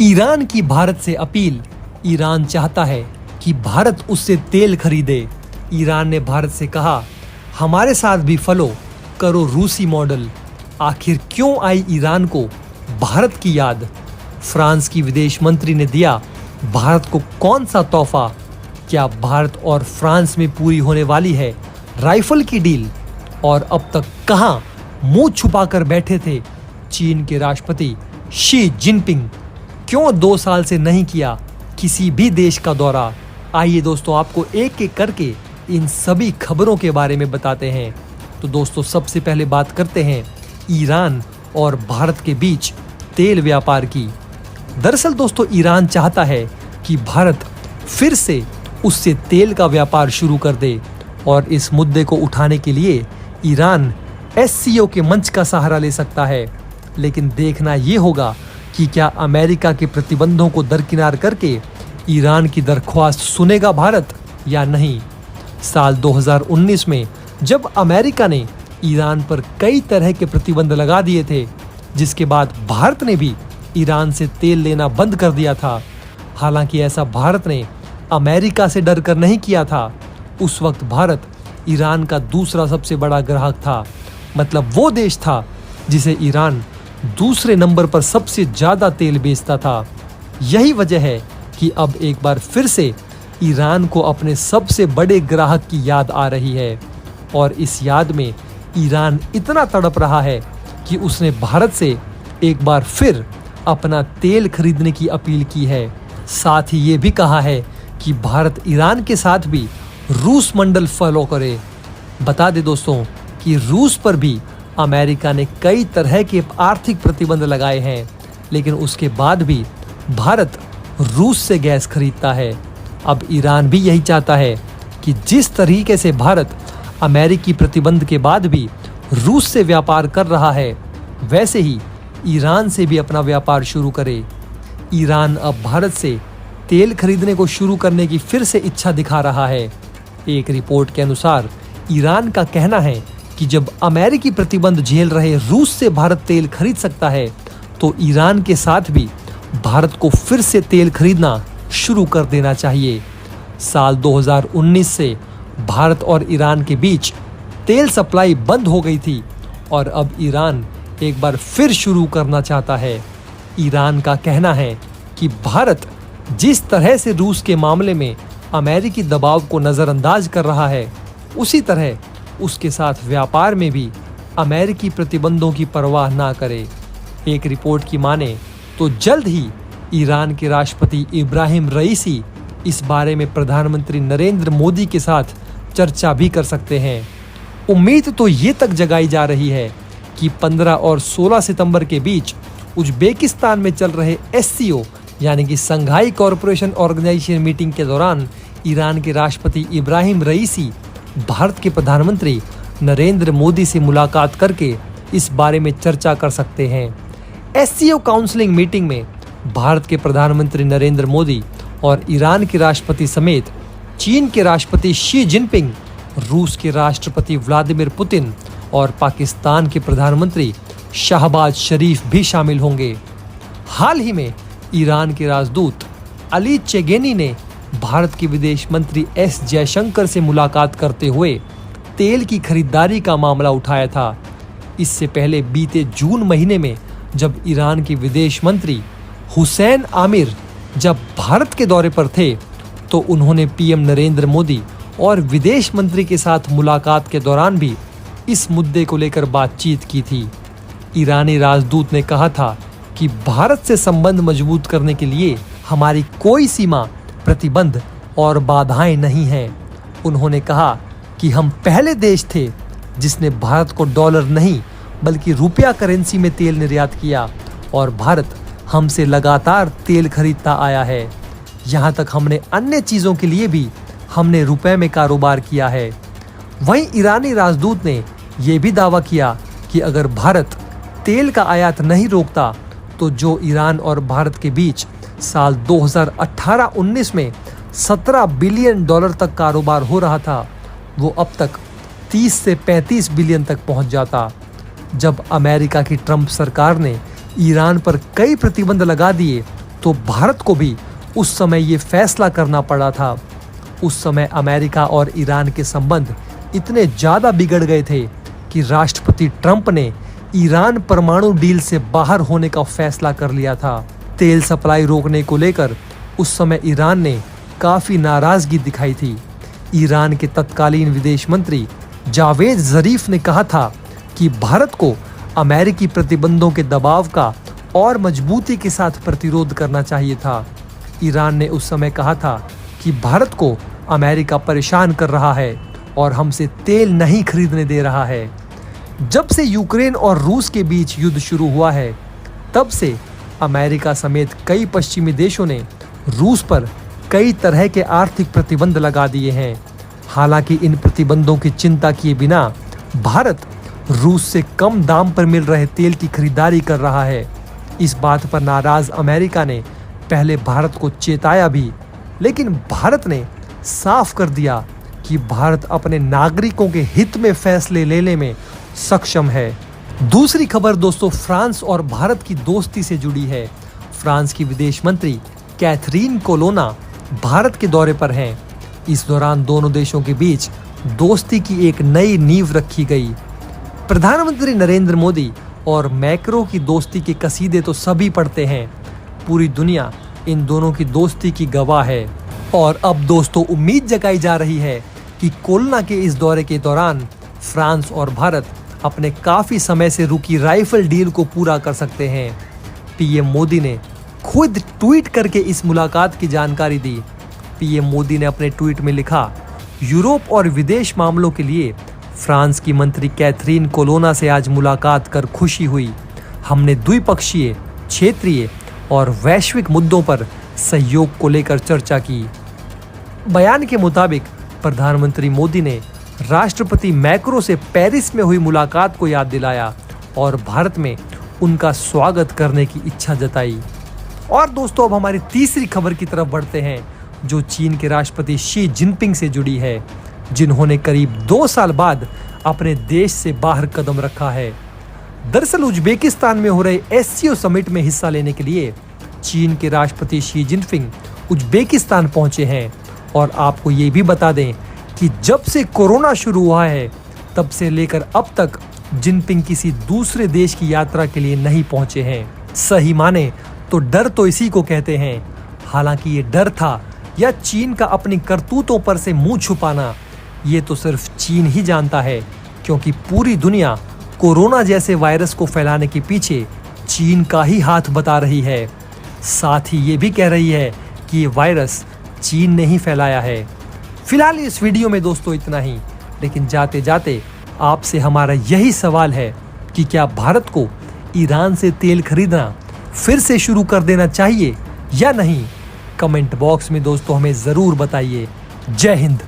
Iran की भारत से appeal. Iran चाहता है कि भारत उससे तेल खरीदे। ईरान ने भारत से कहा, हमारे साथ भी फॉलो करो रूसी मॉडल। आखिर क्यों आई ईरान को भारत की याद? फ्रांस की विदेश मंत्री ने दिया भारत को कौन सा तोहफा? क्या भारत और फ्रांस में पूरी होने वाली है राइफल की डील? और अब तक कहां मुंह छुपाकर बैठे थे चीन के राष्ट्रपति शी जिनपिंग? क्यों 2 साल से नहीं किया किसी भी देश का दौरा? आइए दोस्तों, आपको एक एक करके इन सभी खबरों के बारे में बताते हैं। तो दोस्तों, सबसे पहले बात करते हैं ईरान और भारत के बीच तेल व्यापार की। दरअसल दोस्तों, ईरान चाहता है कि भारत फिर से उससे तेल का व्यापार शुरू कर दे और इस मुद्दे को उठाने के लिए ईरान एससीओ के मंच का सहारा ले सकता है। लेकिन देखना ये होगा कि क्या अमेरिका के प्रतिबंधों को दरकिनार करके ईरान की दरख्वास्त सुनेगा भारत या नहीं। साल 2019 में जब अमेरिका ने ईरान पर कई तरह के प्रतिबंध लगा दिए थे, जिसके बाद भारत ने भी ईरान से तेल लेना बंद कर दिया था। हालांकि ऐसा भारत ने अमेरिका से डर कर नहीं किया था। उस वक्त भारत ईरान का दूसरा सबसे बड़ा ग्राहक था, मतलब वो देश था जिसे ईरान दूसरे नंबर पर सबसे ज्यादा तेल बेचता था। यही वजह है कि अब एक बार फिर से ईरान को अपने सबसे बड़े ग्राहक की याद आ रही है और इस याद में ईरान इतना तड़प रहा है कि उसने भारत से एक बार फिर अपना तेल खरीदने की अपील की है। साथ ही ये भी कहा है कि भारत ईरान के साथ भी रूस मंडल फॉलो करे। बता दे दोस्तों कि रूस पर भी अमेरिका ने कई तरह के आर्थिक प्रतिबंध लगाए हैं, लेकिन उसके बाद भी भारत रूस से गैस खरीदता है। अब ईरान भी यही चाहता है कि जिस तरीके से भारत अमेरिकी प्रतिबंध के बाद भी रूस से व्यापार कर रहा है, वैसे ही ईरान से भी अपना व्यापार शुरू करे। ईरान अब भारत से तेल खरीदने को शुरू करने की फिर से इच्छा दिखा रहा है। एक रिपोर्ट के अनुसार ईरान का कहना है कि जब अमेरिकी प्रतिबंध झेल रहे रूस से भारत तेल खरीद सकता है, तो ईरान के साथ भी भारत को फिर से तेल खरीदना शुरू कर देना चाहिए। साल 2019 से भारत और ईरान के बीच तेल सप्लाई बंद हो गई थी और अब ईरान एक बार फिर शुरू करना चाहता है। ईरान का कहना है कि भारत जिस तरह से रूस के मामले में अमेरिकी दबाव को नज़रअंदाज कर रहा है, उसी तरह उसके साथ व्यापार में भी अमेरिकी प्रतिबंधों की परवाह ना करे। एक रिपोर्ट की माने तो जल्द ही ईरान के राष्ट्रपति इब्राहिम रईसी इस बारे में प्रधानमंत्री नरेंद्र मोदी के साथ चर्चा भी कर सकते हैं। उम्मीद तो ये तक जगाई जा रही है कि 15 और 16 सितंबर के बीच उज्बेकिस्तान में चल रहे एससीओ यानी कि संघाई कॉरपोरेशन ऑर्गेनाइजेशन मीटिंग के दौरान ईरान के राष्ट्रपति इब्राहिम रईसी भारत के प्रधानमंत्री नरेंद्र मोदी से मुलाकात करके इस बारे में चर्चा कर सकते हैं। एससीओ काउंसलिंग मीटिंग में भारत के प्रधानमंत्री नरेंद्र मोदी और ईरान के राष्ट्रपति समेत चीन के राष्ट्रपति शी जिनपिंग, रूस के राष्ट्रपति व्लादिमीर पुतिन और पाकिस्तान के प्रधानमंत्री शहबाज शरीफ भी शामिल होंगे। हाल ही में ईरान के राजदूत अली चेगेनी ने भारत के विदेश मंत्री एस जयशंकर से मुलाकात करते हुए तेल की खरीदारी का मामला उठाया था। इससे पहले बीते जून महीने में जब ईरान के विदेश मंत्री हुसैन आमिर जब भारत के दौरे पर थे, तो उन्होंने पीएम नरेंद्र मोदी और विदेश मंत्री के साथ मुलाकात के दौरान भी इस मुद्दे को लेकर बातचीत की थी। ईरानी राजदूत ने कहा था कि भारत से संबंध मजबूत करने के लिए हमारी कोई सीमा, प्रतिबंध और बाधाएं नहीं हैं। उन्होंने कहा कि हम पहले देश थे जिसने भारत को डॉलर नहीं बल्कि रुपया करेंसी में तेल निर्यात किया और भारत हमसे लगातार तेल खरीदता आया है। यहाँ तक हमने अन्य चीज़ों के लिए भी हमने रुपए में कारोबार किया है। वहीं ईरानी राजदूत ने यह भी दावा किया कि अगर भारत तेल का आयात नहीं रोकता, तो जो ईरान और भारत के बीच साल 2018-19 में $17 बिलियन तक कारोबार हो रहा था, वो अब तक 30 से 35 बिलियन तक पहुंच जाता। जब अमेरिका की ट्रंप सरकार ने ईरान पर कई प्रतिबंध लगा दिए तो भारत को भी उस समय ये फैसला करना पड़ा था। उस समय अमेरिका और ईरान के संबंध इतने ज़्यादा बिगड़ गए थे कि राष्ट्रपति ट्रंप ने ईरान परमाणु डील से बाहर होने का फैसला कर लिया था। तेल सप्लाई रोकने को लेकर उस समय ईरान ने काफ़ी नाराज़गी दिखाई थी। ईरान के तत्कालीन विदेश मंत्री जावेद ज़रीफ ने कहा था कि भारत को अमेरिकी प्रतिबंधों के दबाव का और मजबूती के साथ प्रतिरोध करना चाहिए था। ईरान ने उस समय कहा था कि भारत को अमेरिका परेशान कर रहा है और हमसे तेल नहीं खरीदने दे रहा है। जब से यूक्रेन और रूस के बीच युद्ध शुरू हुआ है, तब से अमेरिका समेत कई पश्चिमी देशों ने रूस पर कई तरह के आर्थिक प्रतिबंध लगा दिए हैं। हालांकि इन प्रतिबंधों की चिंता किए बिना भारत रूस से कम दाम पर मिल रहे तेल की खरीदारी कर रहा है। इस बात पर नाराज अमेरिका ने पहले भारत को चेताया भी, लेकिन भारत ने साफ कर दिया कि भारत अपने नागरिकों के हित में फैसले लेने में सक्षम है। दूसरी खबर दोस्तों फ्रांस और भारत की दोस्ती से जुड़ी है। फ्रांस की विदेश मंत्री कैथरीन कोलोना भारत के दौरे पर हैं। इस दौरान दोनों देशों के बीच दोस्ती की एक नई नींव रखी गई। प्रधानमंत्री नरेंद्र मोदी और मैक्रो की दोस्ती के कसीदे तो सभी पढ़ते हैं। पूरी दुनिया इन दोनों की दोस्ती की गवाह है। और अब दोस्तों उम्मीद जताई जा रही है कि कोलोना के इस दौरे के दौरान फ्रांस और भारत अपने काफ़ी समय से रुकी राइफल डील को पूरा कर सकते हैं। पीएम मोदी ने खुद ट्वीट करके इस मुलाकात की जानकारी दी। पीएम मोदी ने अपने ट्वीट में लिखा, यूरोप और विदेश मामलों के लिए फ्रांस की मंत्री कैथरीन कोलोना से आज मुलाकात कर खुशी हुई। हमने द्विपक्षीय, क्षेत्रीय और वैश्विक मुद्दों पर सहयोग को लेकर चर्चा की। बयान के मुताबिक प्रधानमंत्री मोदी ने राष्ट्रपति मैक्रो से पेरिस में हुई मुलाकात को याद दिलाया और भारत में उनका स्वागत करने की इच्छा जताई। और दोस्तों अब हमारी तीसरी खबर की तरफ बढ़ते हैं, जो चीन के राष्ट्रपति शी जिनपिंग से जुड़ी है, जिन्होंने करीब 2 साल बाद अपने देश से बाहर कदम रखा है। दरअसल उज्बेकिस्तान में हो रहे एससीओ समिट में हिस्सा लेने के लिए चीन के राष्ट्रपति शी जिनपिंग उज्बेकिस्तान पहुंचे हैं। और आपको ये भी बता दें कि जब से कोरोना शुरू हुआ है, तब से लेकर अब तक जिनपिंग किसी दूसरे देश की यात्रा के लिए नहीं पहुंचे हैं। सही माने तो डर तो इसी को कहते हैं। हालांकि ये डर था या चीन का अपनी करतूतों पर से मुंह छुपाना, ये तो सिर्फ चीन ही जानता है, क्योंकि पूरी दुनिया कोरोना जैसे वायरस को फैलाने के पीछे चीन का ही हाथ बता रही है। साथ ही ये भी कह रही है कि ये वायरस चीन ने ही फैलाया है। फिलहाल इस वीडियो में दोस्तों इतना ही, लेकिन जाते जाते आपसे हमारा यही सवाल है कि क्या भारत को ईरान से तेल खरीदना फिर से शुरू कर देना चाहिए या नहीं? कमेंट बॉक्स में दोस्तों हमें ज़रूर बताइए। जय हिंद।